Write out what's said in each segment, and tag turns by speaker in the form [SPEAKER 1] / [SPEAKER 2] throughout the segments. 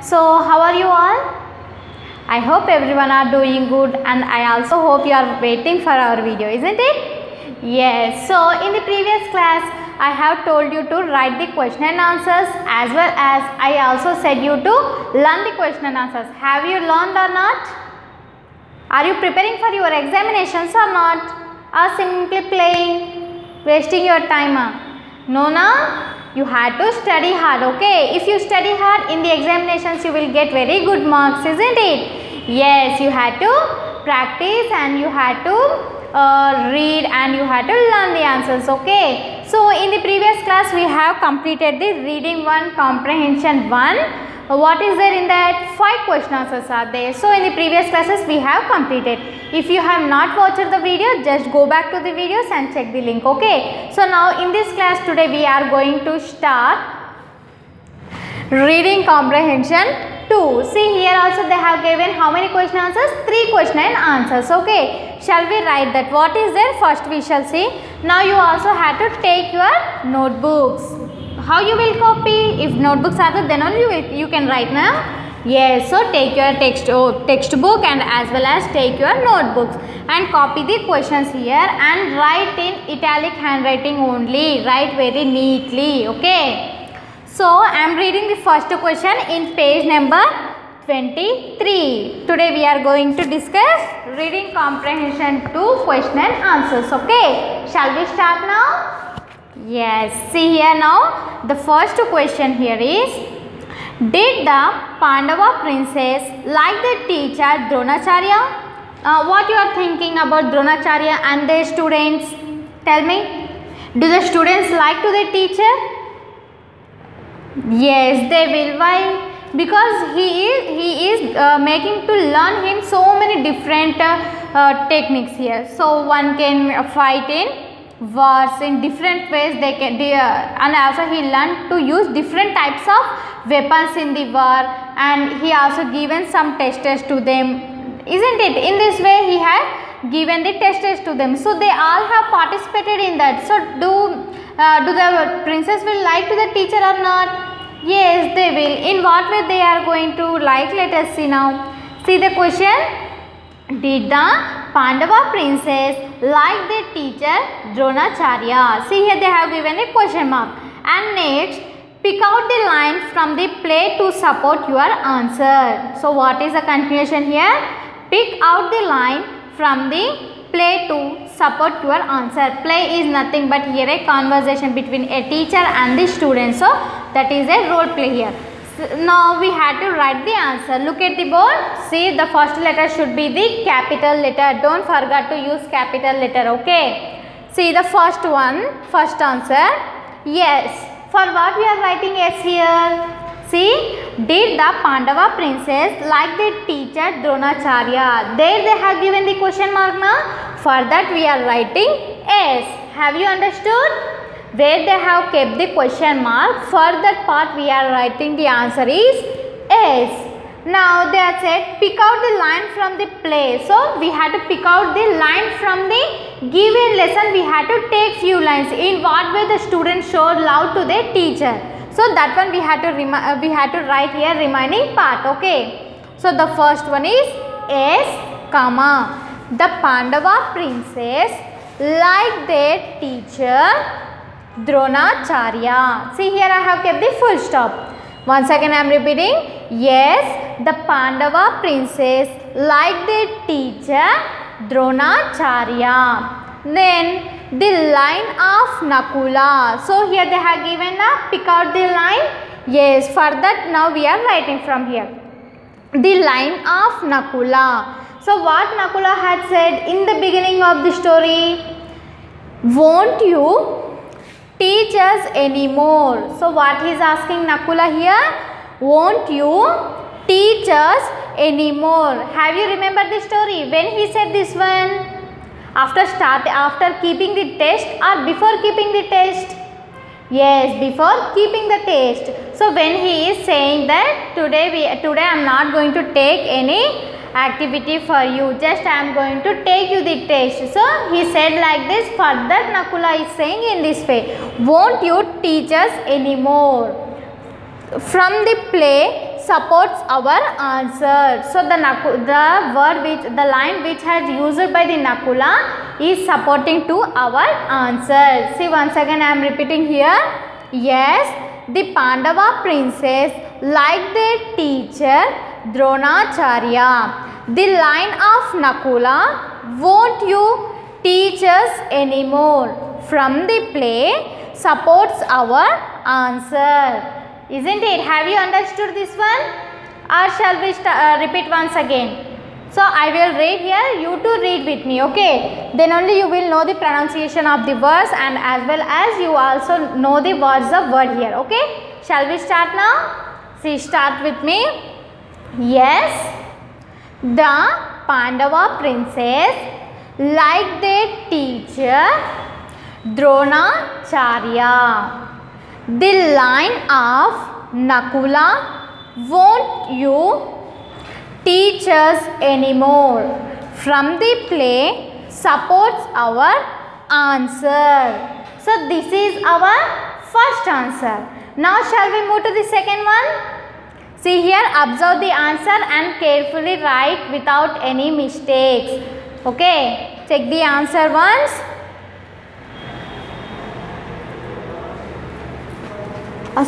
[SPEAKER 1] So how are you all? I hope everyone are doing good, and I also hope you are waiting for our video, isn't it? Yes. So in the previous class I have told you to write the question and answers, as well as I also said you to learn the question and answers. Have you learned or not? Are you preparing for your examinations or not? Or simply playing, wasting your time? No, na? You had to study hard, okay? If you study hard in the examinations, you will get very good marks, isn't it? Yes, you had to practice and you had to read and you had to learn the answers, okay? So in the previous class, we have completed the reading 1, comprehension 1. What is there in that? 5 question answers are there. So in the previous classes, we have completed. If you have not watched the video, just go back to the videos and check the link, okay? So now in this class today, we are going to start reading comprehension 2. See, here also they have given how many question answers? 3 question and answers, okay? Shall we write that? What is there? First we shall see. Now you also have to take your notebooks. How you will copy? If notebooks are there, then only you can write now. Yes, so take your textbook and as well as take your notebooks and copy the questions here and write in italic handwriting only. Write very neatly, okay? So I am reading the first question in page number 23. Today we are going to discuss reading comprehension 2 question and answers, okay? Shall we start now? Yes, see here now, the first question here is, did the Pandava princess like the teacher Dronacharya? What you are thinking about Dronacharya and their students? Tell me, do the students like to their teacher? Yes, they will. Why? Because he is making to learn him so many different techniques here. So one can fight in wars in different ways, and also he learned to use different types of weapons in the war, and he also given some tests to them, isn't it? In this way he had given the tests to them, so they all have participated in that. So do the princess will like to the teacher or not? Yes, they will. In what way they are going to like? Let us see now. See the question. Did the Pandava princess like their teacher Dronacharya? See here they have given a question mark. And next, pick out the line from the play to support your answer. So what is the continuation here? Pick out the line from the play to support your answer. Play is nothing but here a conversation between a teacher and the student. So that is a role play here. Now we had to write the answer. Look at the board. See, the first letter should be the capital letter. Don't forget to use capital letter, okay? See the first one, first answer. Yes. For what we are writing yes here? See, did the Pandava princess like the teacher Dronacharya? There they have given the question mark now. For that we are writing yes. Have you understood? Where they have kept the question mark, for that part we are writing the answer is yes. Now they have said pick out the line from the play. So we had to pick out the line from the given lesson. We had to take few lines. In what way the student showed love to their teacher. So that one we had to write here remaining part, okay. So the first one is yes, comma. The Pandava princess liked their teacher Dronacharya. See here I have kept the full stop. Once again I am repeating. Yes, the Pandava princess liked their teacher Dronacharya. Then the line of Nakula. So here they have given a pick out the line. Yes, for that now we are writing from here. The line of Nakula. So what Nakula had said in the beginning of the story? Won't you teach us anymore? So what he is asking Nakula here? Won't you teach us anymore? Have you remembered the story? When he said this one? After keeping the test or before keeping the test? Yes, before keeping the test. So when he is saying that today I am not going to take any activity for you, just I am going to take you the test. So he said like this. For that Nakula is saying in this way, won't you teach us anymore? From the play supports our answer. So the line which has used by the Nakula is supporting to our answer. See, once again I am repeating here. Yes, the Pandava princess liked their teacher Dronacharya. The line of Nakula, won't you teach us anymore, from the play supports our answer. Isn't it? Have you understood this one? Or shall we repeat once again? So I will read here, you too read with me, okay? Then only you will know the pronunciation of the words, and as well as you also know the words of word here, okay? Shall we start now? See, start with me. Yes, the Pandava princess liked their teacher Dronacharya. The line of Nakula, won't you teach us anymore, from the play supports our answer. So this is our first answer. Now shall we move to the second one? See here, observe the answer and carefully write without any mistakes. Okay, check the answer once.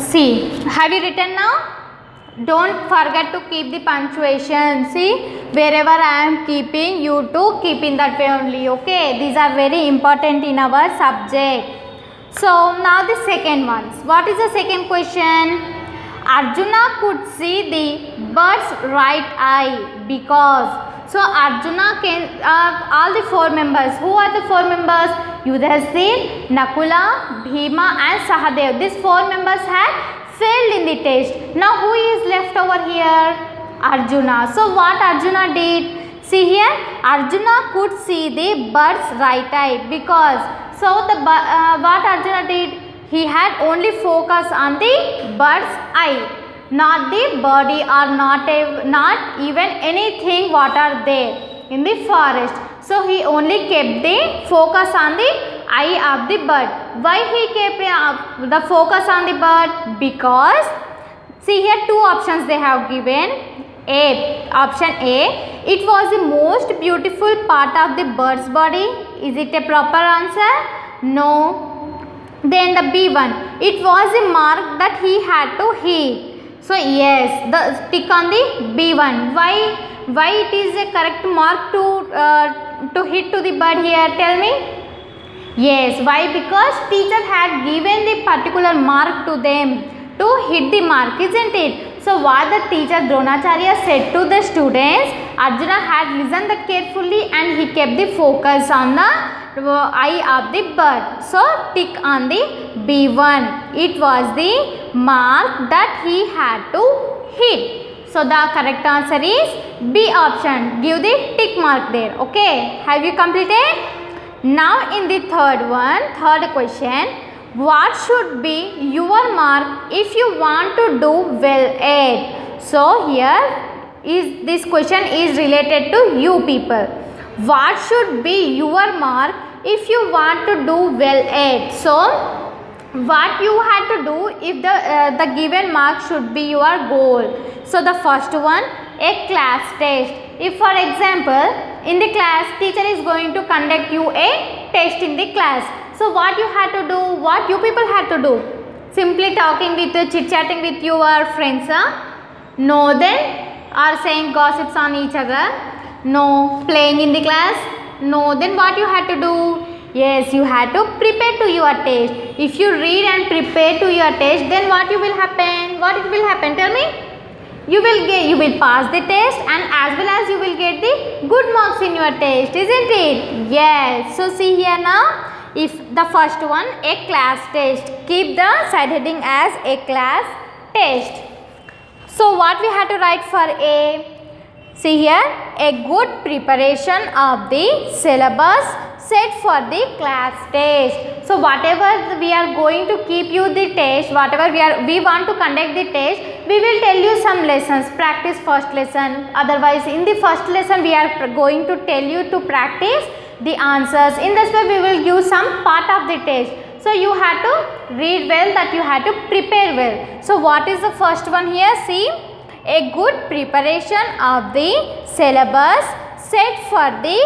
[SPEAKER 1] See, have you written now? Don't forget to keep the punctuation. See, wherever I am keeping, you too keep in that way only. Okay, these are very important in our subject. So now the second ones. What is the second question? Arjuna could see the bird's right eye because. So Arjuna can, all the four members. Who are the four members? Yudhishthir, Nakula, Bhima and Sahadev. These four members had failed in the test. Now who is left over here? Arjuna. So what Arjuna did? See here, Arjuna could see the bird's right eye because. So the what Arjuna did? He had only focus on the bird's eye, not the body or not even anything what are there in the forest. So he only kept the focus on the eye of the bird. Why he kept the focus on the bird? Because see here, two options they have given. Option A, it was the most beautiful part of the bird's body. Is it a proper answer? No. Then the B one, it was a mark that he had to hit. So yes, the tick on the B one. Why it is a correct mark to hit to the bird here? Tell me. Yes, why? Because teacher had given the particular mark to them to hit the mark, isn't it? So what the teacher Dronacharya said to the students, Arjuna had listened that carefully and he kept the focus on the eye of the bird. So tick on the B1. It was the mark that he had to hit. So the correct answer is B option. Give the tick mark there. Okay. Have you completed? Now in the third question. What should be your mark if you want to do well at? So here is this question is related to you people. What should be your mark if you want to do well at? So what you had to do if the given mark should be your goal. So the first one, a class test. If for example in the class teacher is going to conduct you a test in the class. So what you had to do, what you people had to do? Simply talking with, chit-chatting with your friends, no then, or saying gossips on each other, no. Playing in the class, no. Then what you had to do? Yes, you had to prepare to your test. If you read and prepare to your test, then what will happen? What it will happen? Tell me. You will pass the test and as well as you will get the good marks in your test, isn't it? Yes. So see here now. If the first one, a class test, keep the side heading as a class test. So what we have to write for A? See here, a good preparation of the syllabus set for the class test. So whatever we are going to keep you the test, whatever we want to conduct the test, we will tell you some lessons. Practice first lesson. Otherwise in the first lesson we are going to tell you to practice the answers. In this way we will give some part of the test. So you have to read well, that you have to prepare well. So what is the first one here? See, a good preparation of the syllabus set for the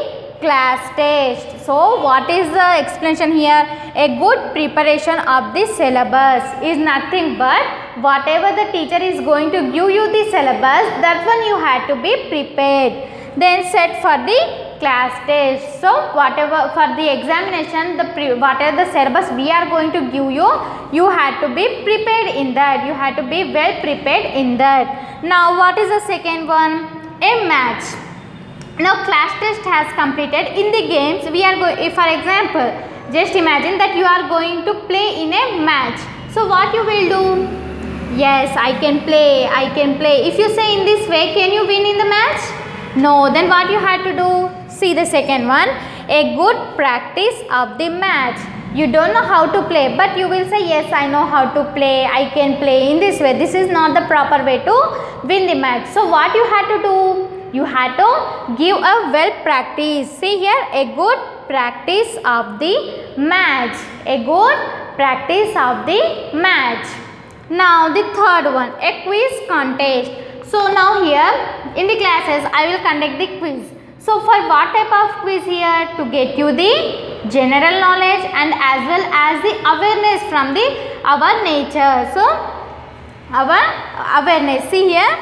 [SPEAKER 1] class test. So what is the explanation here? A good preparation of the syllabus is nothing but whatever the teacher is going to give you the syllabus, that one you had to be prepared. Then set for the class test. So whatever for the examination, whatever the syllabus we are going to give you, you had to be prepared in that. You had to be well prepared in that. Now what is the second one? A match. Now class test has completed. In the games we are going, for example, just imagine that you are going to play in a match. So what you will do? Yes, I can play, I can play. If you say in this way, can you win in the match? No. Then what you had to do? See the second one. A good practice of the match. You don't know how to play, but you will say, yes, I know how to play, I can play in this way. This is not the proper way to win the match. So what you had to do? You had to give a well practice. See here, a good practice of the match. A good practice of the match. Now the third one, a quiz contest. So now here in the classes I will conduct the quiz. So for what type of quiz here? To get you the general knowledge and as well as the awareness from our nature. So our awareness. See here.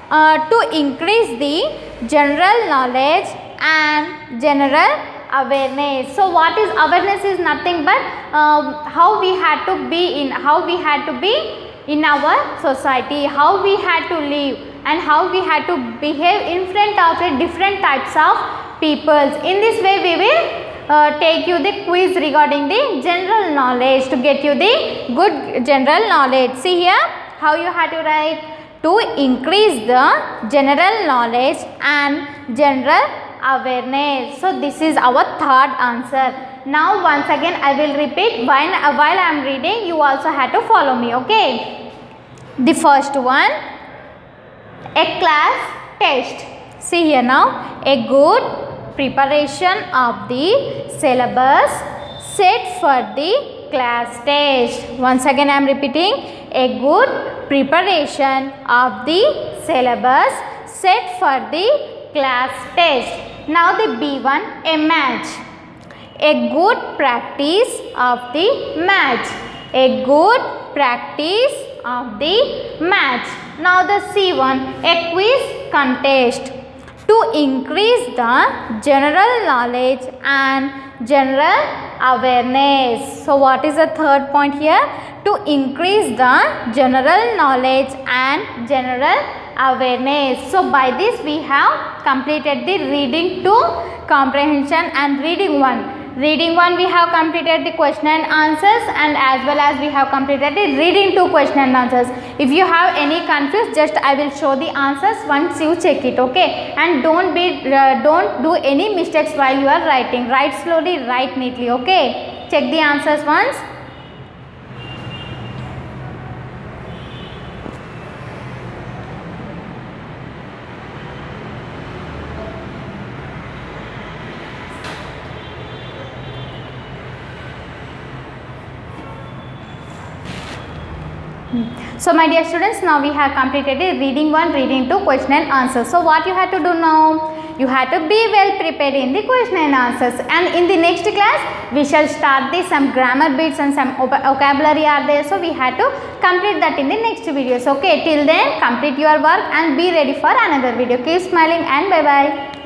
[SPEAKER 1] To increase the general knowledge and general awareness. So what is awareness? Is nothing but how we had to be in our society, how we had to live and how we had to behave in front of different types of peoples. In this way we will take you the quiz regarding the general knowledge to get you the good general knowledge. See here how you had to write. To increase the general knowledge and general awareness. So this is our third answer. Now once again I will repeat while I am reading, you also have to follow me, okay? The first one, a class test. See here now, a good preparation of the syllabus set for the class test. Once again I am repeating, a good preparation of the syllabus set for the class test. Now the B1, a match. A good practice of the match. A good practice of the match. Now the C1, a quiz contest. To increase the general knowledge and general awareness. So what is the third point here? To increase the general knowledge and general awareness. So by this we have completed the reading 2 comprehension and reading 1. Reading 1 we have completed the question and answers, and as well as we have completed the reading 2 question and answers. If you have any confused, just I will show the answers once you check it, okay? And don't do any mistakes while you are writing. Write slowly, write neatly, okay? Check the answers once. So my dear students, now we have completed the reading 1, reading 2, question and answers. So what you have to do now? You have to be well prepared in the question and answers. And in the next class, we shall start some grammar bits and some vocabulary are there. So we have to complete that in the next videos. Okay, till then complete your work and be ready for another video. Keep smiling and bye bye.